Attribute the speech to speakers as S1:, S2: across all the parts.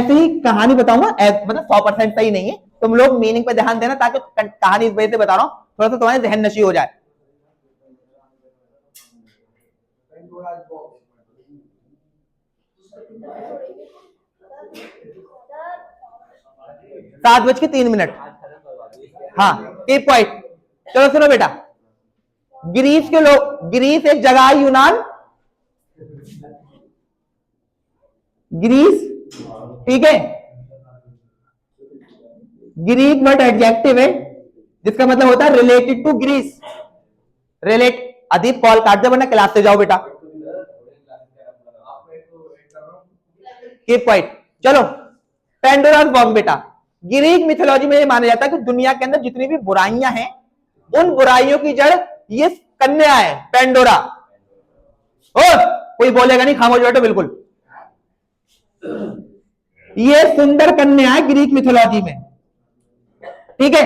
S1: ऐसे ही कहानी बताऊंगा, मतलब 100% सही नहीं है, तुम लोग मीनिंग पे ध्यान देना, ताकि कहानी इस वजह से बता रहा हूं थोड़ा सा तुम्हारे जहन नशी हो जाए। सात बज के 3 मिनट। हाँ, कीप पॉइंट। चलो सुनो बेटा, ग्रीस के लोग, ग्रीस एक जगह है, यूनान, ग्रीस, ठीक है, ग्रीक वर्ड एडजेक्टिव है जिसका मतलब होता है related to Greece. Relate, Adeep call काट दे वरना क्लास से जाओ बेटा। Keep quiet. चलो, पेंडोरास बॉक्स बेटा, ग्रीक मिथोलॉजी में ये माना जाता है कि दुनिया के अंदर जितनी भी बुराइयां हैं, उन बुराइयों की जड़ ये कन्या है, पेंडोरा। ओ, कोई बोलेगा नहीं, खामोश बैठो बिल्कुल। ये सुंदर कन्या है ग्रीक मिथोलॉजी में, ठीक है।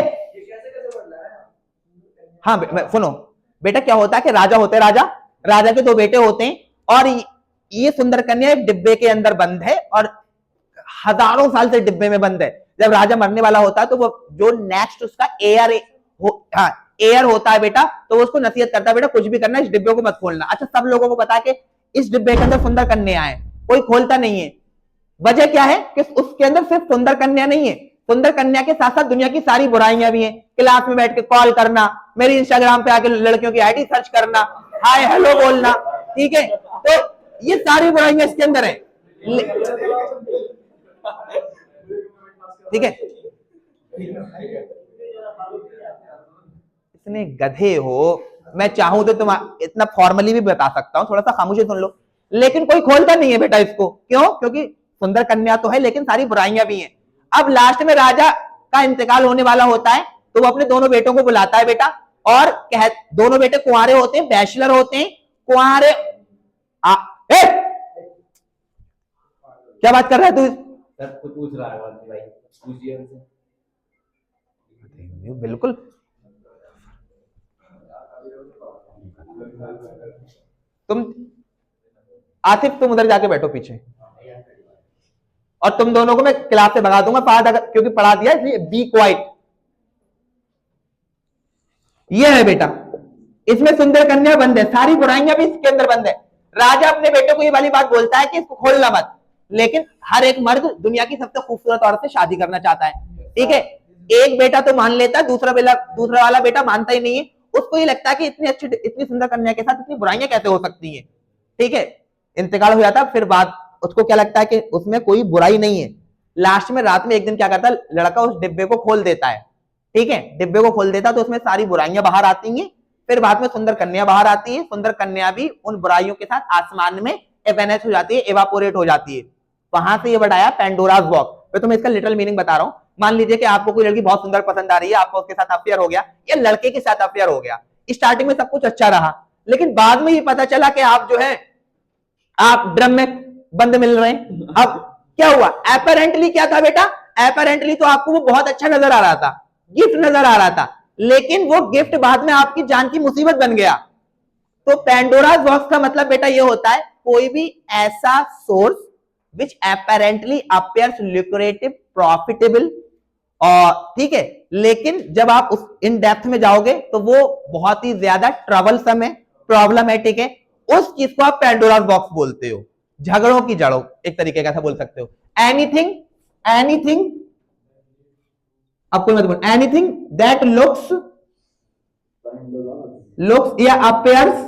S1: हाँ सुनो बेटा, क्या होता है कि राजा होते, राजा, राजा के दो बेटे होते हैं, और ये सुंदर कन्या एक डिब्बे के अंदर बंद है, और हजारों साल से डिब्बे में बंद है। जब राजा मरने वाला होता है तो वो जो नेक्स्ट उसका एयर हाँ एयर होता है बेटा, तो वो उसको नसीहत करता है, बेटा कुछ भी करना इस डिब्बे को मत खोलना। अच्छा, सब लोगों को पता है कि इस डिब्बे के अंदर सुंदर कन्या है, कोई खोलता नहीं है। वजह क्या है कि उसके अंदर सिर्फ सुंदर कन्या नहीं है, सुंदर कन्या के साथ साथ दुनिया की सारी बुराइयां भी हैं। क्लास में बैठ के कॉल करना, मेरी इंस्टाग्राम पे आके लड़कियों की आईडी सर्च करना, हाय हेलो बोलना, ठीक है, तो ये सारी बुराइयां इसके अंदर है, ठीक है। इतने गधे हो, मैं चाहूं तो तुम इतना फॉर्मली भी बता सकता हूं, थोड़ा सा खामोशी सुन लो, लेकिन कोई खोलता नहीं है बेटा इसको। क्यों? क्योंकि सुंदर कन्या तो है लेकिन सारी बुराइयां भी हैं। अब लास्ट में राजा का इंतकाल होने वाला होता है, तो वो अपने दोनों बेटों को बुलाता है बेटा, और दोनों बेटे कुंवारे होते हैं, बैचलर होते हैं, कुंवारे। क्या बात कर रहा है तू? सर कुछ पूछ रहा है भाई, पूछिए उनसे। बिल्कुल, तुम आसिफ तुम उधर जाके बैठो पीछे, और तुम दोनों को मैं क्लास से भगा दूंगा, पाद अगर क्योंकि पढ़ा दिया इसलिए बी क्वाइट। ये है बेटा, इसमें सुंदर कन्या बंद है, सारी बुराइयां भी इसके अंदर बंद है। राजा अपने बेटे को ये वाली बात बोलता है कि इसको खोलना मत, लेकिन हर एक मर्द दुनिया की सबसे खूबसूरत औरत से शादी करना चाहता है, ठीक है। एक बेटा तो मान लेता है, दूसरा वाला बेटा मानता ही नहीं है। उसको ये लगता है कि इतनी सुंदर कन्या के साथ इतनी बुराइयां कैसे हो सकती है, ठीक है। इंतकाल हो जाता, फिर बात उसको क्या लगता है कि उसमें कोई बुराई नहीं है। लास्ट में रात में एक दिन क्या करता है, लड़का उस डिब्बे को खोल देता है, ठीक है, डिब्बे को खोल देता तो उसमें सारी बुराइयां बाहर आती हैं। फिर बाद में सुंदर कन्या बाहर आती है, सुंदर कन्या भी उन बुराइयों के साथ आसमान में एवेनेस हो जाती है, एवापोरेट हो जाती है। वहां से ये वर्ड आया पेंडोरास बॉक्स। मैं तुम्हें इसका लिटरल मीनिंग बता रहा हूं। मान लीजिए कि आपको कोई लड़की बहुत सुंदर पसंद आ रही है, आपको उसके साथ अफेयर हो गया, या लड़के के साथ अफेयर हो गया। स्टार्टिंग में सब कुछ अच्छा रहा, लेकिन बाद में ये पता चला कि आप जो है आप ड्रम में बंद मिल रहे हैं। अब क्या हुआ? एपरेंटली क्या था बेटा? एपरेंटली तो आपको वो बहुत अच्छा नजर आ रहा था, गिफ्ट नजर आ रहा था, लेकिन वो गिफ्ट बाद में आपकी जान की मुसीबत बन गया। तो पेंडोरास बॉक्स का मतलब बेटा ये होता है, कोई भी ऐसा सोर्स विच एपरेंटली अपीयर्स लुक्रेटिव, प्रॉफिटेबल, और ठीक है, लेकिन जब आप उस इन डेप्थ में जाओगे तो वो बहुत ही ज्यादा ट्रबलसम है, प्रॉब्लमेटिक है। उस चीज को आप पेंडोरास बॉक्स बोलते हो, झगड़ों की जड़ों एक तरीके का ऐसा बोल सकते हो। एनीथिंग, एनीथिंग, अब कोई मत बोल, एनीथिंग दैट लुक्स या अपेयर्स,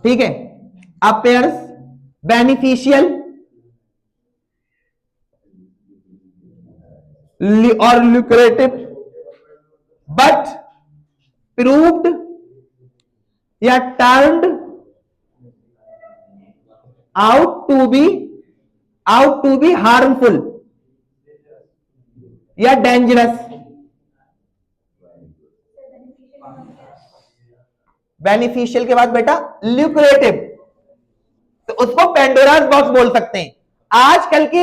S1: ठीक है, अपेयर्स बेनिफिशियल और लुक्रेटिव बट प्रूव्ड या turned out to be harmful या डेंजरस। बेनिफिशियल के बाद बेटा ल्यूक्रेटिव, तो उसको पेंडोरास बॉक्स बोल सकते हैं। आजकल की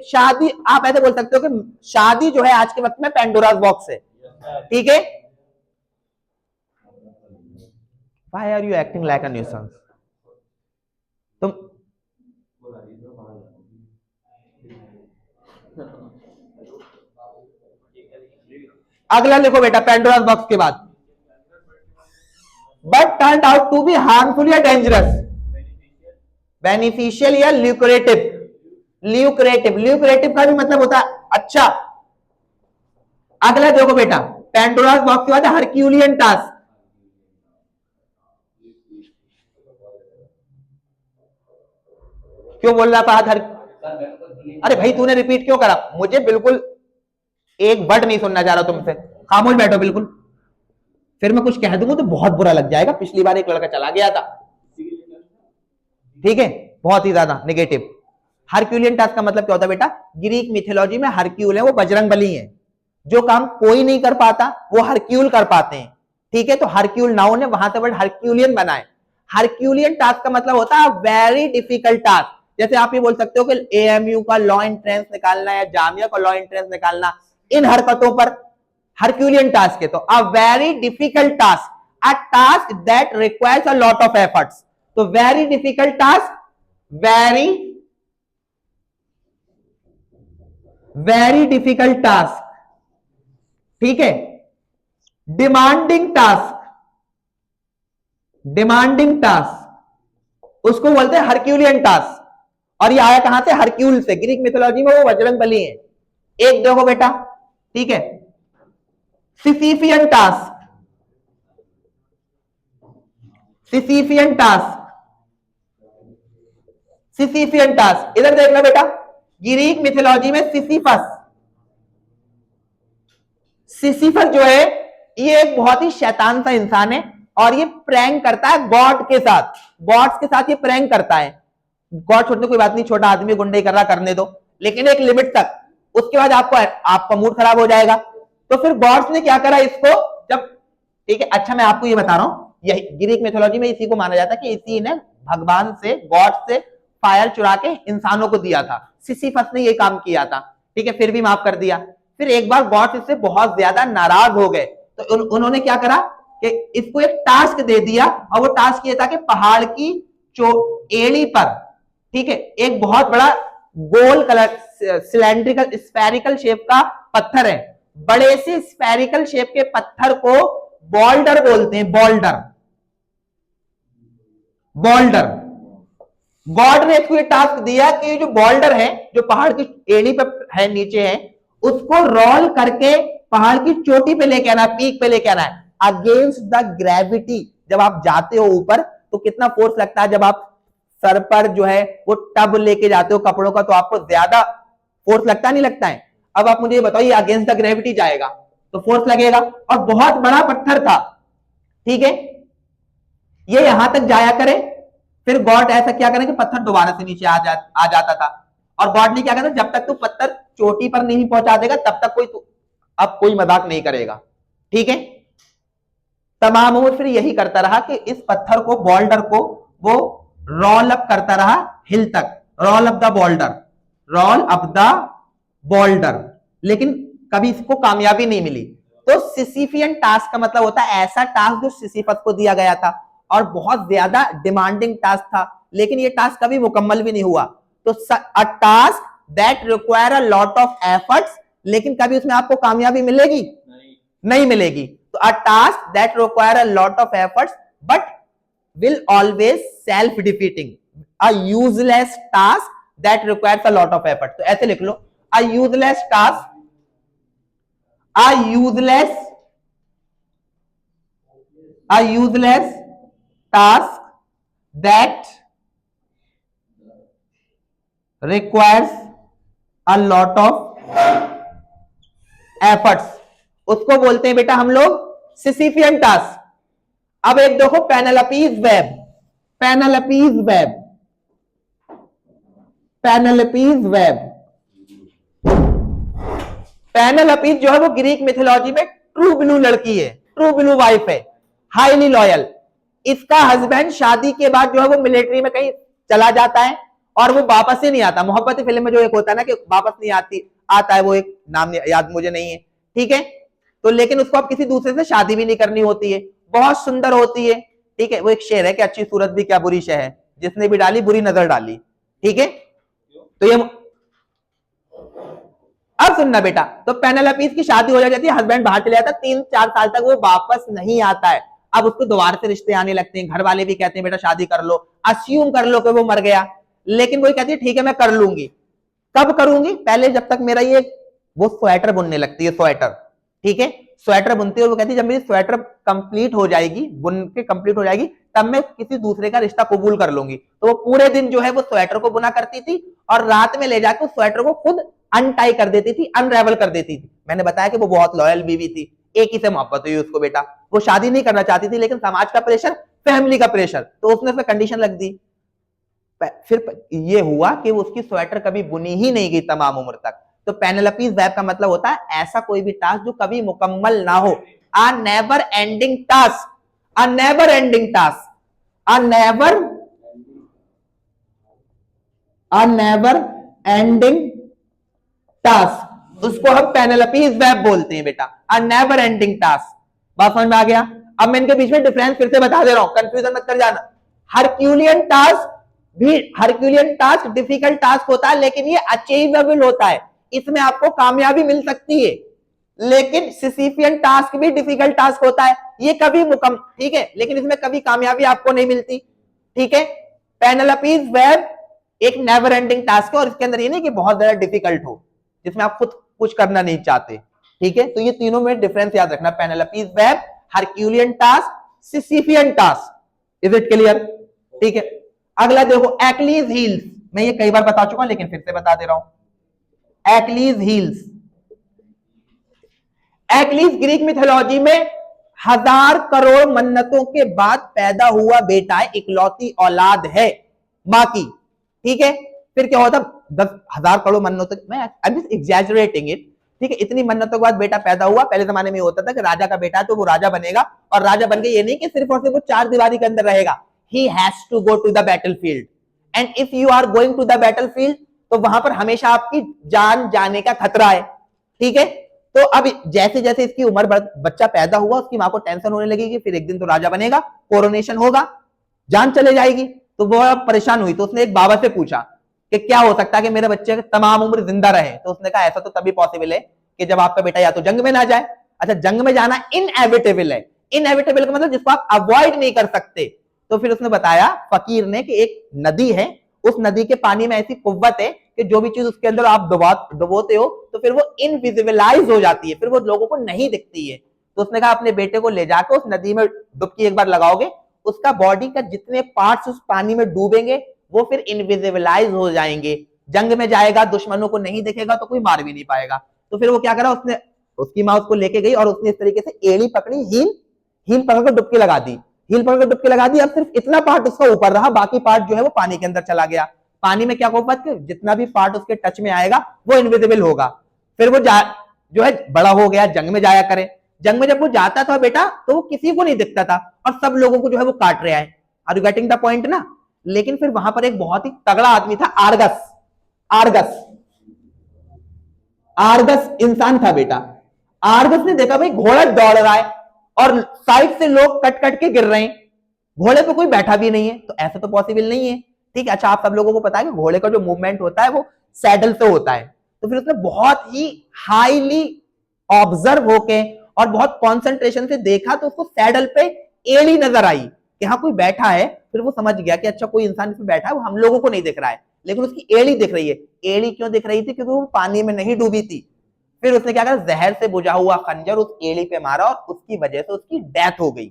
S1: शादी, आप ऐसे बोल सकते हो कि शादी जो है आज के वक्त में पेंडोरास बॉक्स है, ठीक है। Why are you acting like a nuisance? तुम अगला लिखो बेटा पेंडोरास बॉक्स के बाद, but turn out to be harmful या डेंजरस, बेनिफिशियल या ल्यूक्रेटिव। ल्यूक्रेटिव का भी मतलब होता है अच्छा। अगला देखो बेटा पेंडोरास बॉक्स के बाद हरक्यूलियन टास्क। क्यों बोल रहा था हर, अरे भाई तूने रिपीट क्यों करा? मुझे बिल्कुल एक वर्ड नहीं सुनना चाह रहा तुमसे, खामोश बैठो बिल्कुल। फिर मैं कुछ कह दूंगा तो बहुत बुरा लग जाएगा। पिछली बार एक लड़का चला गया था, ठीक है, बहुत ही ज्यादा नेगेटिव। हरक्यूलियन टास्क का मतलब क्या होता है बेटा? ग्रीक मिथोलॉजी में हरक्यूल है, वो बजरंग बली है। जो काम कोई नहीं कर पाता वो हरक्यूल कर पाते हैं, ठीक है। तो हरक्यूल नाउन है, वहां से वर्ड हरक्यूलियन बना है। हरक्यूलियन टास्क का मतलब होता है वेरी डिफिकल्ट टास्क। जैसे आप ये बोल सकते हो कि एएमयू का लॉ एंट्रेंस निकालना या जामिया का लॉ एंट्रेंस निकालना, इन हरकतों पर हरक्यूलियन टास्क है। तो a very difficult task, a task that requires a lot of efforts. तो very difficult task, very difficult task, ठीक है। डिमांडिंग टास्क, डिमांडिंग टास्क उसको बोलते हैं हरक्यूलियन टास्क। और ये आया कहां से? हरक्यूल से। ग्रीक मिथोलॉजी में वो बजरंग बली है। एक देखो बेटा, ठीक है, सिसिफियन task. Sisyphean task, Sisyphean task इधर देखना बेटा। ग्रीक मिथोलॉजी में सिसिफस, सिसिफस जो है ये एक बहुत ही शैतान सा इंसान है और ये प्रैंक करता है गॉड के साथ। गॉड्स के साथ ये प्रैंक करता है। गॉड छोड़ने कोई बात नहीं, छोटा आदमी गुंडे कर रहा, करने दो, लेकिन एक लिमिट तक। उसके बाद आपका मूड खराब हो जाएगा। तो फिर गॉड्स ने क्या करा इसको, जब, ठीक है, अच्छा मैं आपको ये बता रहा हूं, यही ग्रीक मिथोलॉजी में इसी को माना जाता है कि इसी ने भगवान से, गॉड से फायर चुरा के इंसानों को दिया था। सिसिफस ने ये काम किया था, ठीक है, फिर भी माफ कर दिया। फिर एक बार गॉड इससे बहुत ज्यादा नाराज हो गए, तो उन्होंने क्या करा कि इसको एक टास्क दे दिया। और वो टास्क ये था कि पहाड़ की एड़ी पर, ठीक है, एक बहुत बड़ा गोल कलर सिलेंड्रिकल स्फेरिकल शेप का पत्थर है। बड़े से स्फेरिकल शेप के पत्थर को बोल्डर बोलते हैं। Boulder, boulder. गॉड ने इसको टास्क दिया कि जो बोल्डर है, जो पहाड़ की एड़ी पर है, नीचे है, उसको रोल करके पहाड़ की चोटी पे लेके आना, पीक पे लेके आना है, अगेंस्ट द ग्रेविटी। जब आप जाते हो ऊपर तो कितना फोर्स लगता है, जब आप सर पर जो है वो टब लेके जाते हो कपड़ों का, तो आपको ज्यादा फोर्स लगता नहीं लगता है? अब आप मुझे ये बताओ, ये अगेंस्ट द ग्रेविटी जाएगा तो फोर्स लगेगा। और बहुत बड़ा पत्थर था, ठीक है, ये यहां तक जाया करे। फिर गॉड ऐसा क्या करें कि पत्थर दोबारा से नीचे आ जाता था। और गॉड ने क्या कहा, जब तक तू पत्थर चोटी पर नहीं पहुंचा देगा तब तक अब कोई मजाक नहीं करेगा, ठीक है। तमाम उम्र फिर यही करता रहा कि इस पत्थर को, बोल्डर को, वो रोल अप करता रहा हिल तक। Roll up the boulder, roll up the boulder, लेकिन कभी इसको कामयाबी नहीं मिली। तो सिसिफियन टास्क का मतलब होता है ऐसा टास्क जो सिसिफस को दिया गया था और बहुत ज्यादा डिमांडिंग टास्क था, लेकिन ये टास्क कभी मुकम्मल भी नहीं हुआ। तो a task that require a lot of efforts, लेकिन कभी उसमें आपको कामयाबी मिलेगी? नहीं मिलेगी। तो a task that require a lot of efforts but will always self defeating. A useless task that requires a lot of effort. तो ऐसे लिख लो, a useless task, a useless task that requires a lot of efforts, उसको बोलते हैं बेटा हम लोग सिसिफियन टास्क। अब एक देखो Penelope's web, Penelope's web, Penelope's web. Penelope's जो है वो ग्रीक मिथोलॉजी में ट्रू ब्लू लड़की है, ट्रू ब्लू वाइफ है, हाईली लॉयल। इसका हस्बैंड शादी के बाद जो है वो मिलिट्री में कहीं चला जाता है और वो वापस ही नहीं आता। मोहब्बत फिल्म में जो एक होता है ना कि वापस नहीं आता है, वो एक नाम याद मुझे नहीं है, ठीक है। तो लेकिन उसको अब किसी दूसरे से शादी भी नहीं करनी होती है, बहुत सुंदर होती है, ठीक है। वो एक शेर है कि अच्छी सूरत भी क्या बुरी शह है, जिसने भी डाली बुरी नजर डाली, ठीक है। तो ये सुनना बेटा, तो पेनेलोपीस की शादी हो जाती है, हस्बैंड बाहर चले जाता है, 3-4 साल तक वो वापस नहीं आता है। अब उसको दोबारा से रिश्ते आने लगते हैं, घर वाले भी कहते हैं बेटा शादी कर लो, अस्यूम कर लो कि वो मर गया, लेकिन वही कहती है ठीक है मैं कर लूंगी। कब करूंगी? पहले जब तक मेरा ये वो स्वेटर बुनने लगती है, स्वेटर, ठीक है, स्वेटर बुनती है, वो कहती है जब मेरी स्वेटर कंप्लीट हो जाएगी, बुन के कंप्लीट हो जाएगी, तब मैं किसी दूसरे का रिश्ता कबूल कर लूंगी। तो वो पूरे दिन जो है वो स्वेटर को बुना करती थी और रात में ले जाकर उस स्वेटर को खुद अनटाई कर देती थी, अनरेवल कर देती थी। मैंने बताया कि वो बहुत लॉयल बीवी थी, एक ही से मोहब्बत हुई उसको बेटा, वो शादी नहीं करना चाहती थी, लेकिन समाज का प्रेशर, फैमिली का प्रेशर, तो उसने उसमें कंडीशन लग दी। फिर ये हुआ कि उसकी स्वेटर कभी बुनी ही नहीं गई तमाम उम्र तक। तो पेनेलोपीज वेब का मतलब होता है ऐसा कोई भी टास्क जो कभी मुकम्मल ना हो, a never ending task, a never ending task, a never ending task, उसको हम पेनेलोपीज वेब बोलते हैं बेटा, अ नेवर एंडिंग टास्क। बात समझ में आ गया? अब मैं इनके बीच में डिफरेंस फिर से बता दे रहा हूं, कंफ्यूजन मत कर जाना। हरक्यूलियन टास्क भी, हरक्यूलियन टास्क डिफिकल्ट टास्क होता है, लेकिन ये अचीवेबल होता है, इसमें आपको कामयाबी मिल सकती है। लेकिन सिसिफियन टास्क भी डिफिकल्ट टास्क होता है, ये कभी मुकम्मल, ठीक है, लेकिन इसमें कभी कामयाबी आपको नहीं मिलती, ठीक है। पेनेलोपीज वेब एक नेवर एंडिंग टास्क है, और इसके अंदर ये नहीं कि बहुत ज्यादा डिफिकल्ट हो जिसमें आप खुद कुछ करना नहीं चाहते, ठीक है। तो ये तीनों में डिफरेंस याद रखना, Penelope's web, Herculean task, Sisyphean task. Is it clear? ठीक है। अगला देखो, एक्लीज हील्स, मैं ये कई बार बता चुका हूं लेकिन फिर से बता दे रहा हूं। Achilles heels, Achilles Greek mythology में 1000 करोड़ मन्नतों के बाद पैदा हुआ बेटा है, इकलौती औलाद है बाकी, ठीक है। फिर क्या होता, 10,000 करोड़ मन्नतों, मैं I am just exaggerating it, ठीक है, इतनी मन्नतों के बाद बेटा पैदा हुआ। पहले जमाने में होता था कि राजा का बेटा है तो वो राजा बनेगा, और राजा बन के ये नहीं कि सिर्फ और सिर्फ वो 4 दीवारी के अंदर रहेगा, he has to go to the battlefield, and if you are going to the battlefield तो वहां पर हमेशा आपकी जान जाने का खतरा है, ठीक है। तो अब जैसे जैसे इसकी उम्र बच्चा पैदा हुआ, उसकी मां को टेंशन होने लगी कि फिर एक दिन तो राजा बनेगा, कोरोनेशन होगा, जान चले जाएगी, तो वो परेशान हुई। तो उसने एक बाबा से पूछा कि क्या हो सकता है कि मेरे बच्चे तमाम उम्र जिंदा रहे। तो उसने कहा ऐसा तो तभी पॉसिबल है कि जब आपका बेटा या तो जंग में ना जाए। अच्छा, जंग में जाना इनएविटेबल है, इनएविटेबल का मतलब जिसको आप अवॉइड नहीं कर सकते। तो फिर उसने बताया फकीर ने कि एक नदी है, उस नदी के पानी में ऐसी कुव्वत है कि जो भी चीज उसके अंदर आप डुबोते हो तो फिर वो इनविजिबलाइज हो जाती है, फिर वो लोगों को नहीं दिखती है। तो उसने कहा अपने बेटे को ले जाकर उस नदी में डुबकी एक बार लगाओगे, उसका बॉडी का जितने पार्ट्स उस पानी में डूबेंगे वो फिर इनविजिबलाइज हो जाएंगे, जंग में जाएगा, दुश्मनों को नहीं दिखेगा तो कोई मार भी नहीं पाएगा। तो फिर वो क्या करा, उसने, उसकी माँ उसको लेके गई और उसने इस तरीके से एड़ी पकड़ी, हील पकड़ कर डुबकी लगा दी, हील पकड़ कर डुबकी लगा दी। अब सिर्फ इतना पार्ट उसका ऊपर रहा, बाकी पार्ट जो है वो पानी के अंदर चला गया। पानी में क्या कुव्वत, जितना भी पार्ट उसके टच में आएगा वो इनविजिबल होगा। फिर वो जो है बड़ा हो गया, जंग में जाया करे। जंग में जब वो जाता था बेटा तो वो किसी को नहीं दिखता था और सब लोगों को जो है वो काट रहा है। Are you getting the point ना? लेकिन फिर वहां पर एक बहुत ही तगड़ा आदमी था, आर्गस। आर्गस, आर्गस इंसान था बेटा। आर्गस ने देखा भाई घोड़ा दौड़ रहा है और साइड से लोग कट कट के गिर रहे हैं, घोड़े पे कोई बैठा भी नहीं है, तो ऐसा तो पॉसिबल नहीं है, ठीक है। अच्छा, आप सब लोगों को पता है कि घोड़े का जो मूवमेंट होता है वो सैडल से होता है। तो फिर उसने बहुत ही हाईली ऑब्जर्व होके और बहुत कॉन्सेंट्रेशन से देखा तो उसको सैडल पे एड़ी नजर आई कि हाँ कोई बैठा है। फिर वो समझ गया कि अच्छा कोई इंसान इसमें बैठा है, वो हम लोगों को नहीं दिख रहा है लेकिन उसकी एड़ी दिख रही है। एड़ी क्यों दिख रही थी? क्योंकि वो पानी में नहीं डूबी थी। फिर उसने क्या करा, जहर से बुझा हुआ खंजर उस एड़ी पे मारा और उसकी वजह से उसकी डेथ हो गई।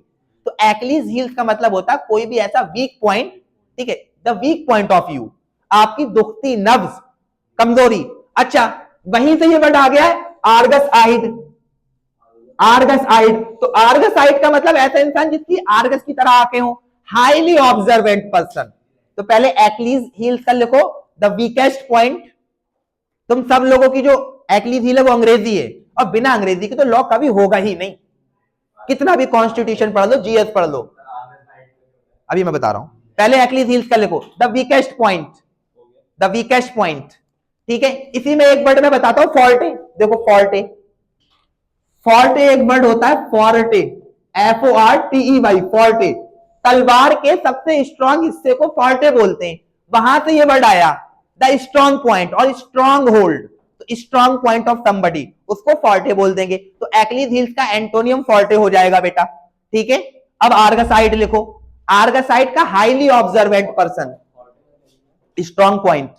S1: तो एक्लीज हील्स का मतलब होता है कोई भी ऐसा वीक पॉइंट, ठीक है, the weak point of you, आपकी दुखती नब्ज, कमजोरी। अच्छा, वहीं से ये वर्ड आ गया है आर्गस आइड। आर्गस आइड, तो आर्गस आइड का मतलब ऐसा इंसान जिसकी आर्गस की तरह आंखें हो, हाईली ऑब्जर्वेंट पर्सन। तो पहले एक्लीज हील्स का लिखो, द वीकेस्ट पॉइंट। तुम सब लोगों की जो एक्लीज हील है वो अंग्रेजी है, और बिना अंग्रेजी के तो लॉ कभी होगा ही नहीं, कितना भी कॉन्स्टिट्यूशन पढ़ लो, जीएस पढ़ लो। अभी मैं बता रहा हूं, पहले एक्लीज हील्स का लिखो, the weakest point, the weakest point, ठीक है। इसी में एक वर्ड मैं बताता हूं, फॉर्टे। देखो फॉर्टे, फॉर्टे एक वर्ड होता है, फॉर्टे, FORTEY, फॉर्टे। तलवार के सबसे स्ट्रांग हिस्से को फॉर्टे बोलते हैं, वहां से ये वर्ड आया, द स्ट्रांग पॉइंट और स्ट्रांग होल्ड। तो स्ट्रॉन्ग पॉइंट ऑफ समबडी उसको फोर्टे बोल देंगे। तो एक्लीज हील्स का एंटोनियम फोर्टे हो जाएगा बेटा, ठीक है। अब आर्गसाइड लिखो, आर्गसाइड का highly observant person, strong point.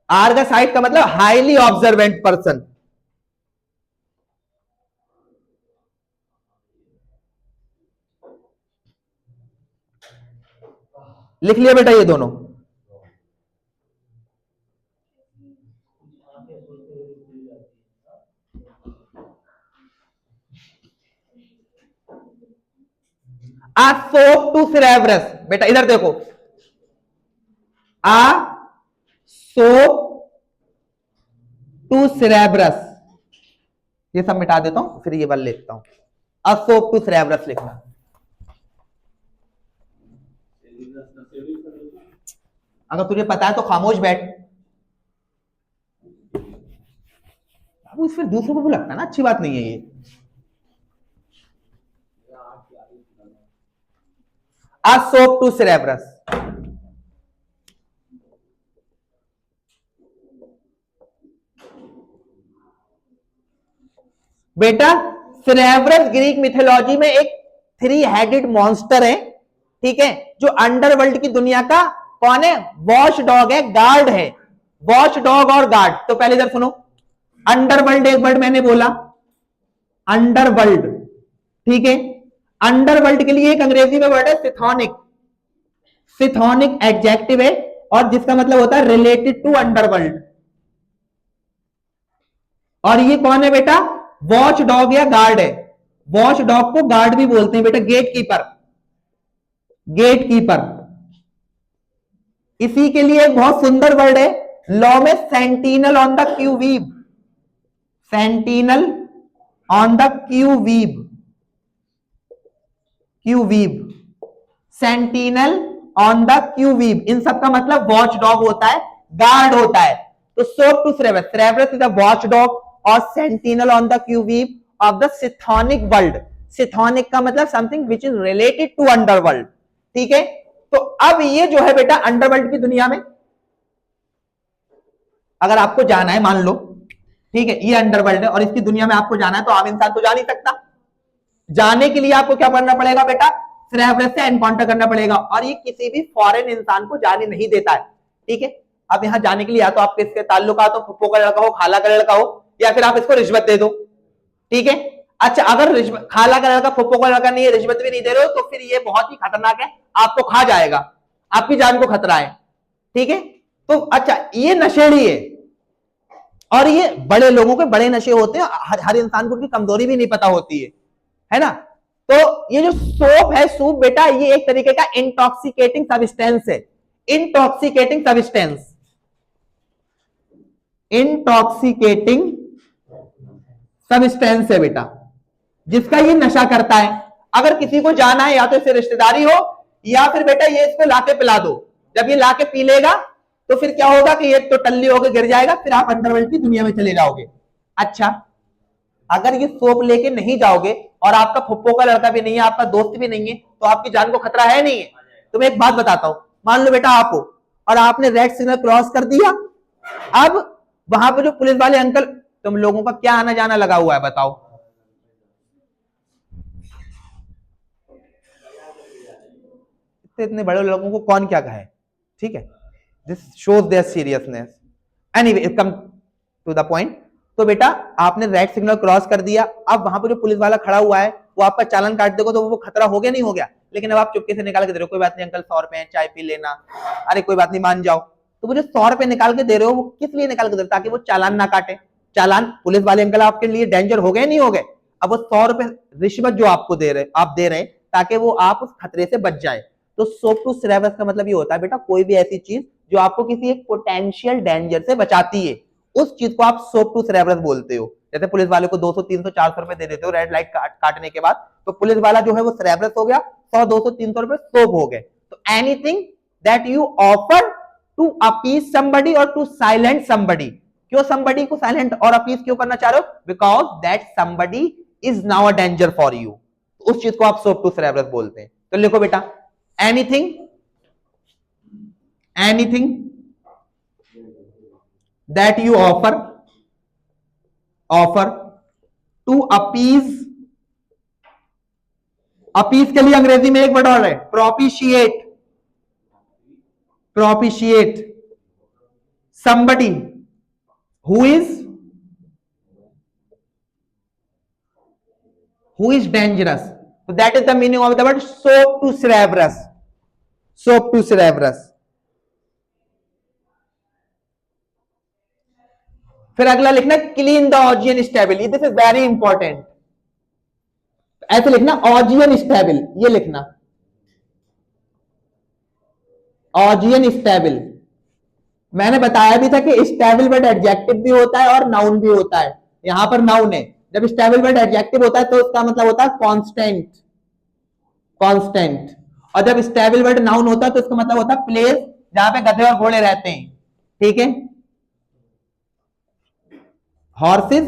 S1: Argus eyed का मतलब हाईली ऑब्जर्वेंट पर्सन। लिख लिया बेटा ये दोनों। आ सोप टू सिरेब्रस, बेटा इधर देखो, आ सोप टू सिरेब्रस, ये सब मिटा देता हूं, फिर ये वाला लिखता हूं। आ सोप टू सिरेब्रस लिखना। अगर तुझे पता है तो खामोश बैठ। अब फिर दूसरों को भी लगता है ना, अच्छी बात नहीं है ये। आ सोप टू सिरेब्रस, बेटा सिरेब्रस ग्रीक मिथोलॉजी में एक 3 हेडेड मॉन्स्टर है, ठीक है, जो अंडरवर्ल्ड की दुनिया का कौन है, वॉच डॉग है, गार्ड है। वॉच डॉग और गार्ड। तो पहले इधर सुनो, अंडरवर्ल्ड एक वर्ड मैंने बोला, अंडरवर्ल्ड, ठीक है। अंडरवर्ल्ड के लिए एक अंग्रेजी में वर्ड है सिथोनिक, सिथोनिक एडजेक्टिव है, और जिसका मतलब होता है रिलेटेड टू अंडरवर्ल्ड। और ये कौन है बेटा, वॉच डॉग या गार्ड है। वॉच डॉग को गार्ड भी बोलते हैं बेटा, गेट कीपर, गेट कीपर। इसी के लिए एक बहुत सुंदर वर्ड है लॉ में, sentinel on the qui vive, sentinel on the qui vive, qui vive, sentinel on the qui vive. इन सब का मतलब वॉच डॉग होता है, गार्ड होता है। तो sop to Cerberus, Cerberus is a watch dog और sentinel on the qui vive of the chthonic world. Chthonic का मतलब something which is related to underworld, ठीक है। तो अब ये जो है बेटा अंडरवर्ल्ड की दुनिया में अगर आपको जाना है, मान लो, ठीक है, ये अंडरवर्ल्ड है और इसकी दुनिया में आपको जाना है, तो आम इंसान तो जा नहीं सकता। जाने के लिए आपको क्या करना पड़ेगा बेटा, सिरेब्रस से एनकाउंटर करना पड़ेगा, और ये किसी भी फॉरेन इंसान को जाने नहीं देता है, ठीक है। अब यहां जाने के लिए या तो आपके इसके ताल्लुकात हो, फुप्पो का लड़का हो, खाला का लड़का हो, या फिर आप इसको रिश्वत दे दो, ठीक है। अच्छा, अगर खाला का लड़का फुप्पो का लड़का नहीं है, रिश्वत भी नहीं दे रहे हो, तो फिर ये बहुत ही खतरनाक है, आपको खा जाएगा, आपकी जान को खतरा है, ठीक है। तो अच्छा, ये नशेड़ी है, और ये बड़े लोगों के बड़े नशे होते हैं, हर इंसान को उनकी कमजोरी भी नहीं पता होती है ना। तो ये जो सोप है, सूप बेटा, ये एक तरीके का इंटॉक्सिकेटिंग सब्सटेंस है, इंटॉक्सिकेटिंग सब्सटेंस, इंटॉक्सिकेटिंग सब्सटेंस है बेटा, जिसका ये नशा करता है। अगर किसी को जाना है, या तो इससे रिश्तेदारी हो, या फिर बेटा ये इसको लाके पिला दो। जब ये लाके पी लेगा तो फिर क्या होगा कि ये तो टल्ली होकर गिर जाएगा, फिर आप अंडरवर्ल्ड की दुनिया में चले जाओगे। अच्छा, अगर ये सोप लेके नहीं जाओगे और आपका फुप्पो का लड़का भी नहीं है, आपका दोस्त भी नहीं है, तो आपकी जान को खतरा है नहीं है। तो मैं एक बात बताता हूं, मान लो बेटा आप हो और आपने रेड सिग्नल क्रॉस कर दिया, अब वहां पर जो पुलिस वाले अंकल, तुम लोगों का क्या आना जाना लगा हुआ है बताओ, इतने बड़े लोगों को कौन क्या कहे, ठीक है। This shows their seriousness. Anyway, come to the point. तो बेटा आपने रेड सिग्नल क्रॉस कर दिया, अब वहां पर जो पुलिस वाला खड़ा हुआ है वो आपका चालान काट देगा, तो वो खतरा हो गया नहीं हो गया। लेकिन अब आप चुपके से निकाल के दे रहे हो, कोई बात नहीं अंकल 100 रुपए चाय पी लेना, अरे कोई बात नहीं मान जाओ। तो वो जो 100 रुपए निकाल के दे रहे हो, वो किस लिए निकाल के दे रहे हो, ताकि वो चालान ना काटे। चालान, पुलिस वाले अंकल आपके लिए डेंजर हो गए नहीं हो गए। अब वो 100 रुपए रिश्वत जो आपको दे रहे, आप दे रहे हैं ताकि वो आप उस खतरे से बच जाए। तो सोप टू सिरेब्रस का मतलब ये होता है बेटा, कोई भी ऐसी चीज जो आपको किसी एक पोटेंशियल डेंजर से बचाती है, उस चीज को आप सोप टू सिरेब्रस बोलते हो। जैसे पुलिस वाले को 200 300 400 रुपए दे देते हो रेड लाइट काटने के बाद, तो पुलिस वाला जो है वो सिरेब्रस हो गया, 100 200 300 रुपए सोप हो गए। तो anything that you offer to appease somebody और टू साइलेंट समबडी। क्यों समबडी को साइलेंट और अपीज क्यों करना चाह रहे हो, because that somebody is now a danger for you. उस चीज को आप सोप टू सिरेब्रस बोलते हैं। तो लिखो बेटा, anything, anything that you offer to appease, appease के लिए अंग्रेजी में एक वर्ड और है, प्रोपिशिएट, प्रोपिशिएट somebody who is dangerous. So that is the meaning of the word soap to cerebrus, soap to cerebrus. फिर अगला लिखना clean the Augean stable, this is very important. ऐसे लिखना ऑजियन स्टेबल, ये लिखना ऑजियन स्टेबल। मैंने बताया भी था कि स्टेबल वर्ड एडजेक्टिव भी होता है और नाउन भी होता है। यहां पर नाउन है, जब स्टेबल वर्ड एडजेक्टिव होता है तो उसका मतलब होता है कांस्टेंट, कांस्टेंट। और जब स्टेबल वर्ड नाउन होता है तो उसका मतलब होता है प्लेस जहां पे गधे और घोड़े रहते हैं, ठीक है, हॉर्सेस,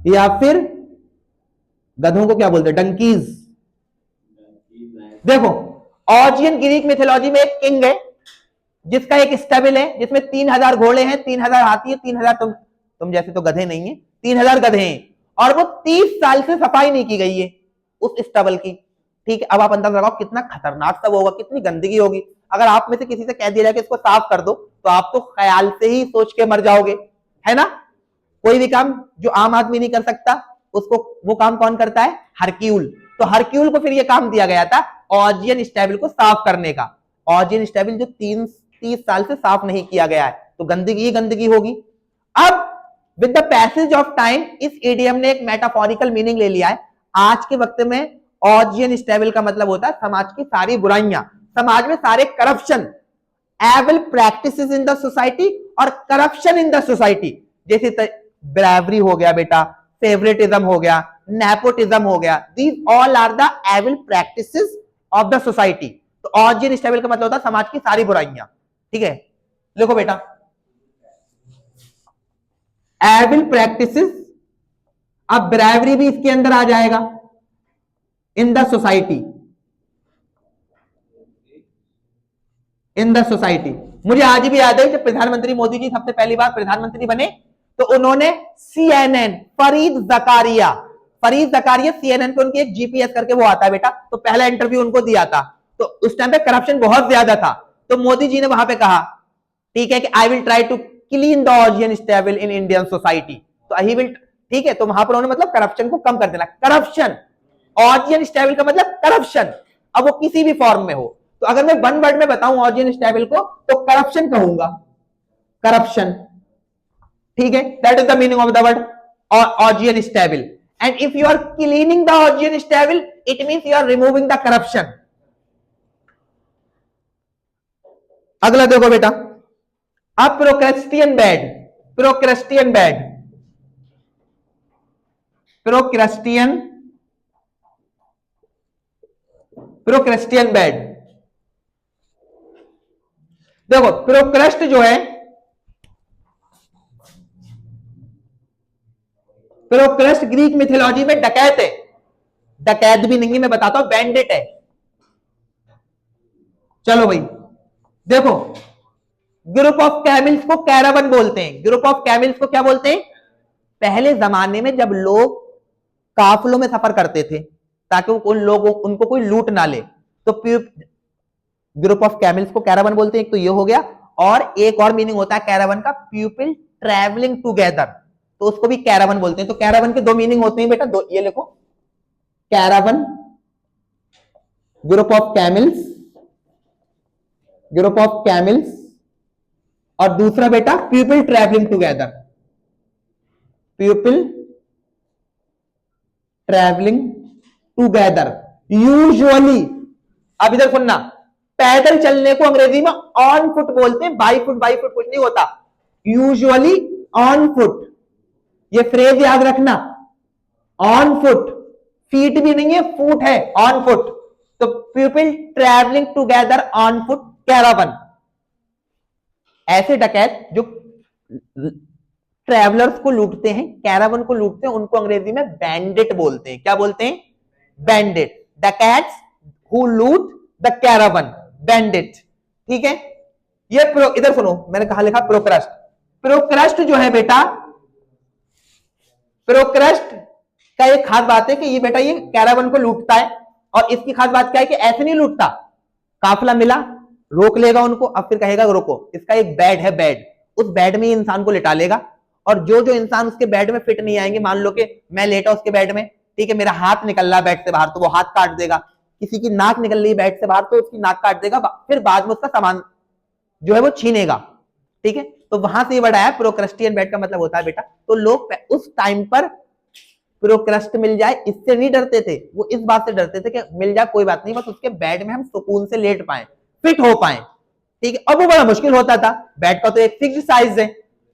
S1: या फिर गधों को क्या बोलते हैं, डंकीज। देखो ऑजियन ग्रीक मिथोलॉजी में एक किंग है जिसका एक स्टेबल है, जिसमें 3000 घोड़े हैं, 3000 हाथी है, 3000 तुम जैसे तो गधे नहीं है, 3000 गधे हैं, और वो 30 साल से सफाई नहीं की गई है उस स्टेबल की, ठीक है। अब आप अंदाजा लगाओ कितना खतरनाक सब होगा, कितनी गंदगी होगी। अगर आप में से किसी से कह दिया जाए कि इसको साफ कर दो, तो आप तो ख्याल से ही सोच के मर जाओगे, है ना। कोई भी काम जो आम आदमी नहीं कर सकता, उसको वो काम कौन करता है, हरक्यूल। तो हरक्यूल को फिर ये काम दिया गया था ऑजियन स्टेबल को साफ करने का। ऑजियन स्टेबल जो 30 साल से साफ नहीं किया गया है, तो गंदगी ही गंदगी होगी। अब with the passage of time इस इडियम ने एक मेटाफोरिकल मीनिंग ले लिया है। आज के वक्त में ऑजियन स्टेबल का मतलब होता है समाज की सारी बुराइयां, समाज में सारे corruption, evil practices in the society और करप्शन इन द सोसाइटी। जैसे ब्रेवरी हो गया बेटा, फेवरेटिज्म हो गया, नेपोटिज्म हो गया, these all are the evil practices of the society. तो ऑजियन स्टेबल का मतलब होता है समाज की सारी बुराइयां, ठीक है। देखो बेटा, एविल प्रैक्टिसेस, अब ब्रेवरी भी इसके अंदर आ जाएगा, इन the society, in the society. मुझे आज भी याद है जब प्रधानमंत्री मोदी जी सबसे पहली बार प्रधानमंत्री बने, तो उन्होंने CNN, फरीद जकारिया CNN पे उनकी एक GPS करके वो आता है बेटा, तो पहला इंटरव्यू उनको दिया था। तो उस टाइम पे करप्शन बहुत ज्यादा था, तो मोदी जी ने वहां पे कहा, ठीक है, कि I will try to clean the Augean stable in Indian society. तो आई विल, ठीक है, तो वहां पर उन्होंने मतलब करप्शन को कम कर देना। करप्शन, ऑजियन स्टेबल का मतलब करप्शन, अब वो किसी भी फॉर्म में हो। तो अगर मैं वन वर्ड में बताऊं ऑजियन स्टेबल को, तो करप्शन कहूंगा, करप्शन, ठीक है। That is the meaning of the word Augean stable. And if you are cleaning the Augean stable, it means you are removing the corruption. अगला देखो बेटा, अब Procrustean bed, Procrustean bed, Procrustean, Procrustean bed. देखो Procrustes जो है, प्रोक्रेस्ट Greek mythology में डकैत है, डकैत भी नहीं है, मैं बताता हूं, बैंडिट है। चलो भाई देखो, ग्रुप ऑफ कैमिल्स को कैरावन बोलते हैं। ग्रुप ऑफ कैमिल्स को क्या बोलते हैं? पहले जमाने में जब लोग काफिलों में सफर करते थे ताकि उन लोगों उनको कोई लूट ना ले, तो ग्रुप ऑफ कैमिल्स को कैरावन बोलते हैं। एक तो ये हो गया, और एक और मीनिंग होता है कैरावन का, पीपल ट्रैवलिंग टुगेदर, तो उसको भी कैरावन बोलते हैं। तो कैरावन के दो मीनिंग होते हैं बेटा, दो, ये लिखो, caravan, group of camels, group of camels, और दूसरा बेटा people travelling together, people travelling together. Usually, अब इधर सुनना, पैदल चलने को अंग्रेजी में ऑन फुट बोलते हैं, बाई फुट कुछ नहीं होता, यूजुअली ऑन फुट। ये फ्रेज याद रखना, ऑन फुट, फीट भी नहीं है, फुट है, ऑन फुट। तो people travelling together on foot, caravan. ऐसे डकैत जो ट्रैवलर्स को लूटते हैं, कैरावन को लूटते हैं, उनको अंग्रेजी में बैंडिट बोलते हैं। क्या बोलते हैं? बैंडिट। डकैट्स हु लूट द कैरावन, बैंडिट, ठीक है। ये इधर सुनो, मैंने कहा लिखा प्रोक्रेस्ट। प्रोक्रस्ट जो है बेटा, प्रोक्रस्ट का एक खास बात है कि ये बेटा ये कैरावन को लूटता है, और इसकी खास बात क्या है कि ऐसे नहीं लूटता, काफिला मिला रोक लेगा उनको, अब फिर कहेगा रोको, इसका एक बेड है, बेड, उस बेड में इंसान को लिटा लेगा, और जो जो इंसान उसके बेड में फिट नहीं आएंगे, मान लो कि मैं लेटा उसके बेड में, ठीक है, मेरा हाथ निकल रहा है बेड से बाहर, तो वो हाथ काट देगा, किसी की नाक निकल रही है बेड से बाहर, तो उसकी नाक काट देगा, फिर बाद में उसका सामान जो है वो छीनेगा, ठीक है। तो वहां से वर्ड आया प्रोक्रस्टियन बेड, का मतलब होता है बेटा, तो लोग उस टाइम पर प्रोक्रस्ट मिल जाए इससे नहीं डरते थे, वो इस बात से डरते थे कि मिल जाए कोई बात नहीं, बस उसके बेड में हम सुकून से लेट पाए, फिट हो पाए, ठीक है। अब वो बड़ा मुश्किल होता था, बेड का तो एक फिक्स साइज है,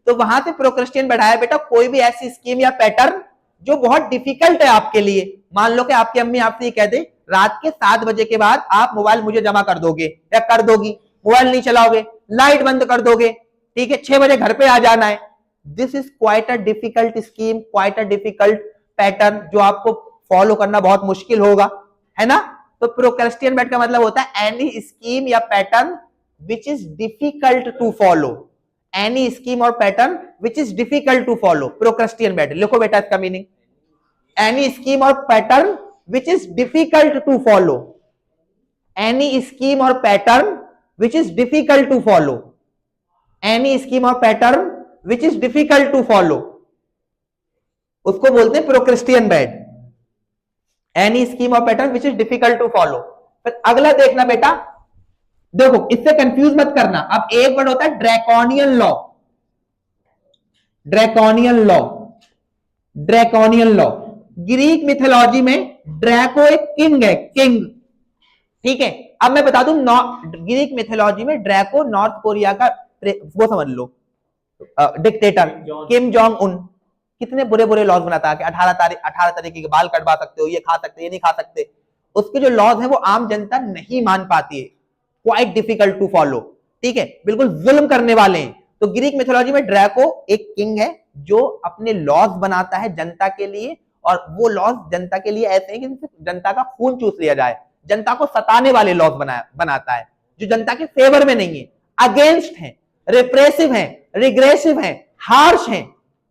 S1: तो वहां से प्रोक्रस्टियन बढ़ाया बेटा कोई भी ऐसी स्कीम या पैटर्न जो बहुत डिफिकल्ट है आपके लिए। मान लो कि आपकी अम्मी आपसे ये कह दे रात के 7 बजे के बाद आप मोबाइल मुझे जमा कर दोगे या कर दोगी, मोबाइल नहीं चलाओगे, लाइट बंद कर दोगे, ठीक है, 6 बजे घर पे आ जाना है। This is quite a difficult scheme, quite a difficult pattern, जो आपको फॉलो करना बहुत मुश्किल होगा, है ना। तो प्रोक्रस्टियन बेड का मतलब होता है एनी स्कीम या pattern which is difficult to follow, any scheme और pattern which is difficult to follow, Procrustean bed. लिखो बेटा इसका मीनिंग, एनी स्कीम और pattern which is difficult to follow, any scheme और pattern which is difficult to follow, any scheme और pattern which is difficult to follow, उसको बोलते हैं Procrustean bed, any scheme और pattern which is difficult to follow. फिर अगला देखना बेटा, देखो इससे कंफ्यूज मत करना, अब एक वर्ड होता है draconian law, draconian law, draconian law. Greek mythology में ड्रैको एक किंग है, किंग, ठीक है। अब मैं बता दूं ग्रीक मिथोलॉजी में ड्रैको नॉर्थ कोरिया का वो समझ लो डिक्टेटर किम जोंग उन, कितने बुरे बुरे लॉज बनाता है कि 18 तरीके के बाल कटवा सकते हो, ये खा सकते, ये नहीं खा सकते, उसके जो लॉज है वो आम जनता नहीं मान पाती है, क्वाइट डिफिकल्ट टू फॉलो, ठीक है, बिल्कुल जुल्म करने वाले हैं। तो ग्रीक मिथोलॉजी में ड्रैको एक किंग है जो अपने लॉज बनाता है जनता के लिए, और वो लॉज जनता के लिए ऐसे हैं कि जिनसे जनता का खून चूस लिया जाए, जनता को सताने वाले लॉज बनाता है जो जनता के फेवर में नहीं है, अगेंस्ट है, रिप्रेसिव है, रिग्रेसिव है, हार्श है।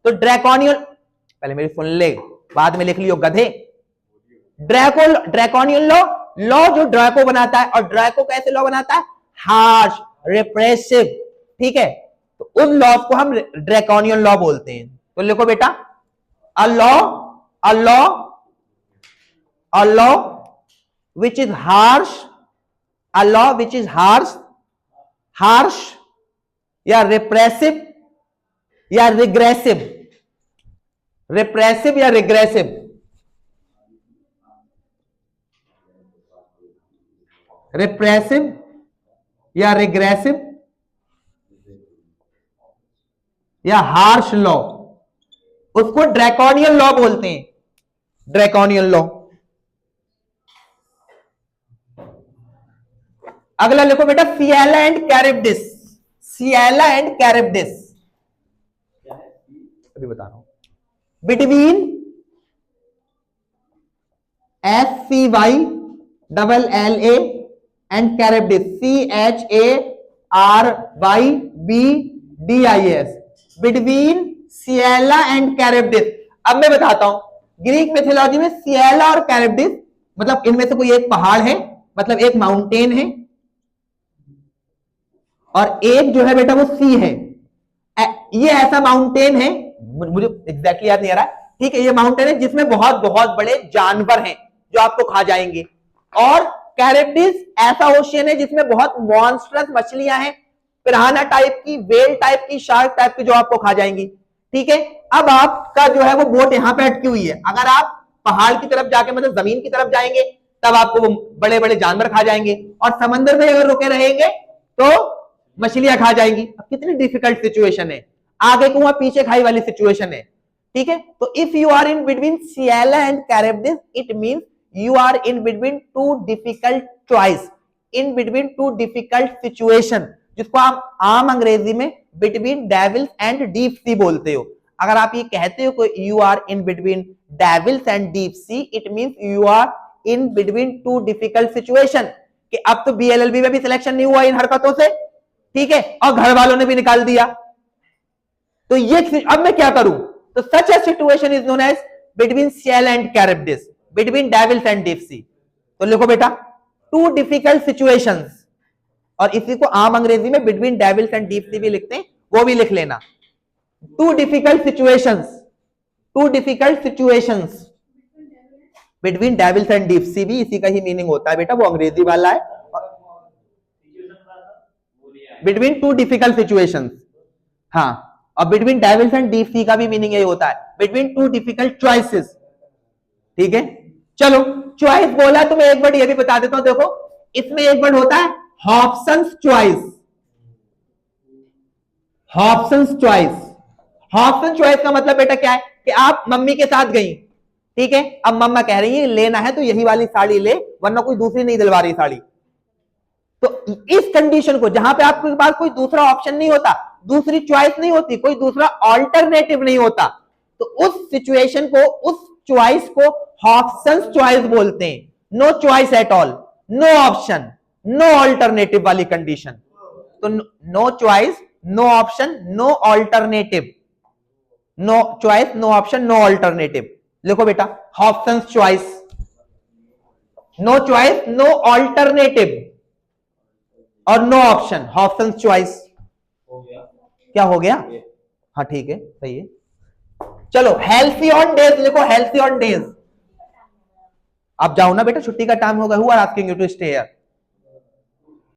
S1: तो ड्रैकोनियन, पहले मेरी सुन ले बाद में लिख लियो गधे, ड्रैकोनियन लॉ, लॉ जो ड्रैको बनाता है, और ड्रैको कैसे लॉ बनाता है, हार्श, रिप्रेसिव, ठीक है। तो उन लॉज को हम ड्रैकोनियन लॉ बोलते हैं। तो लिखो बेटा, a law which is harsh, a law which is harsh या repressive या regressive, repressive या regressive, repressive या regressive या हार्श लॉ, उसको ड्रैकोनियन लॉ बोलते हैं, ड्रैकोनियन लॉ। अगला लिखो बेटा सिएला एंड कैरिब्डिस, सिएला एंड कैरिब्डिस, अभी बता रहा हूं, between SCYLLA and Charybdis, CHARYBDIS, between Scylla and Charybdis. अब मैं बताता हूं, ग्रीक मिथोलॉजी में सिएला और कैरिब्डिस मतलब इनमें से कोई एक पहाड़ है, मतलब एक माउंटेन है, और एक जो है बेटा वो सी है। ये ऐसा माउंटेन है, मुझे एग्जैक्टली याद नहीं आ रहा, ठीक है, ये माउंटेन है जिसमें बहुत बहुत बड़े जानवर हैं जो आपको खा जाएंगे, और कैरिब्डिस ऐसा ओशियन है जिसमें बहुत मॉन्स्टरस मछलियां हैं, पिराना टाइप की, वेल टाइप की, शार्क टाइप की, जो आपको खा जाएंगी, ठीक है। अब आपका जो है वो बोट यहां पे अटकी हुई है, अगर आप पहाड़ की तरफ जाके मतलब जमीन की तरफ जाएंगे तब आपको वो बड़े बड़े जानवर खा जाएंगे, और समंदर में अगर रुके रहेंगे तो मछलियां खा जाएंगी। अब कितनी डिफिकल्ट सिचुएशन है, आगे कुआं पीछे खाई वाली सिचुएशन है, ठीक है। तो if you are in between Scylla and Charybdis, it means you are in between two difficult choice, in between two difficult situation, जिसको आप आम अंग्रेजी में between devils and deep sea बोलते हो। अगर आप ये कहते हो कि you are in between devils and deep sea, it means you are in between two difficult situation, कि अब तो BLLB में भी सिलेक्शन नहीं हुआ इन हरकतों से, ठीक है, और घर वालों ने भी निकाल दिया, तो ये अब मैं क्या करूं, तो such a situation is known as between Scylla and Charybdis, between devils and deep sea. तो लिखो बेटा टू डिफिकल्ट सिचुएशंस, और इसी को आम अंग्रेजी में between devils and deep sea भी लिखते हैं, वो भी लिख लेना। Two difficult situations, two difficult situations between devils and deep sea भी इसी का ही मीनिंग होता है बेटा, वो अंग्रेजी वाला है। बिटवीन टू डिफिकल्ट सिचुएशंस, हाँ, और between devils and deep sea का भी मीनिंग यही होता है, बिटवीन टू डिफिकल्ट चॉइसेस। ठीक है, चलो चॉइस बोला तो मैं एक वर्ड ये भी बता देता हूं, देखो इसमें एक वर्ड होता है Hobson's choice. Hobson's choice, Hobson choice का मतलब बेटा क्या है कि आप मम्मी के साथ गई, ठीक है, अब मम्मा कह रही है लेना है तो यही वाली साड़ी ले, वरना कोई दूसरी नहीं दिलवा रही साड़ी। तो इस कंडीशन को जहां पे आपके पास कोई दूसरा ऑप्शन नहीं होता, दूसरी चॉइस नहीं होती, कोई दूसरा ऑल्टरनेटिव नहीं होता, तो उस सिचुएशन को, उस चॉइस को हॉब्सन्स चॉइस बोलते हैं। No choice at all, no option, no alternative वाली कंडीशन। तो no choice, no option, no alternative, no choice, no option, no alternative. लिखो बेटा Hobson's choice, no choice, no alternative और नो ऑप्शन, हॉब्सन्स चॉइस। क्या हो गया? हाँ ठीक है, सही है। चलो हेल्सियन डेज लिखो, हेल्सियन डेज। आप जाओ ना बेटा, छुट्टी का टाइम होगा। Who are asking you to stay here?